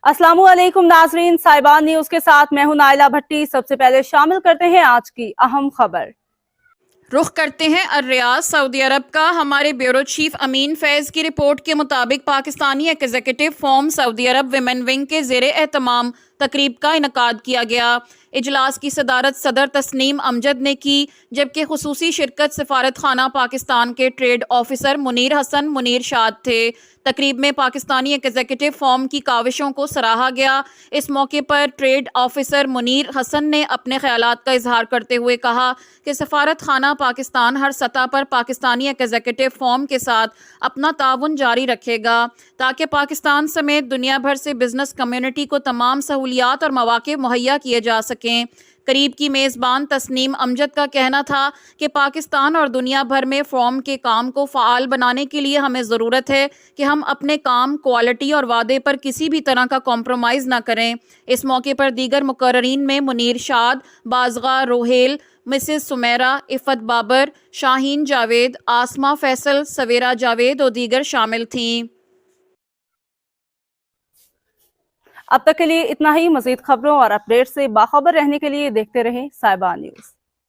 अस्सलामु अलैकुम नाजरीन, साहिबान न्यूज के साथ मैं हूं नाइला भट्टी। सबसे पहले शामिल करते हैं आज की अहम खबर। रुख करते हैं अर्रियाद सऊदी अरब का। हमारे ब्यूरो चीफ अमीन फैज़ की रिपोर्ट के मुताबिक पाकिस्तानी एग्जीक्यूटिव फॉर्म सऊदी अरब विमेन विंग के ज़ेरे एहतमाम तकरीब का इनकाद किया गया। इजलास की सदारत सदर तस्नीम अमजद ने की, जबकि खुसूसी शिरकत सफारत खाना पाकिस्तान के ट्रेड ऑफिसर मुनीर हसन मुनीर शाद थे। तकरीब में पाकिस्तानी एग्जीक्यूटिव फॉर्म की काविशों को सराहा गया। इस मौके पर ट्रेड ऑफिसर मुनीर हसन ने अपने ख्यालात का इजहार करते हुए कहा कि सफारत खाना पाकिस्तान हर सतह पर पाकिस्तानी एग्जीक्यूटिव फॉर्म के साथ अपना ताउन जारी रखेगा, ताकि पाकिस्तान समेत दुनिया भर से बिजनेस कम्युनिटी को तमाम सहूलियात और मौके मुहैया किए जा सकें। करीब की मेज़बान तस्नीम अमजद का कहना था कि पाकिस्तान और दुनिया भर में फॉर्म के काम को फ़ाल बनाने के लिए हमें ज़रूरत है कि हम अपने काम, क्वालिटी और वादे पर किसी भी तरह का कॉम्प्रोमाइज़ ना करें। इस मौके पर दीगर मुकर्ररीन में मुनीर शाद, बाज़गा रोहेल, मिसेस सुमेरा, इफ़त बाबर, शाहीन जावेद, आसमा फैसल, सवेरा जावेद और दीगर शामिल थीं। अब तक के लिए इतना ही। मजीद खबरों और अपडेट से बाखबर रहने के लिए देखते रहें साहिबान न्यूज।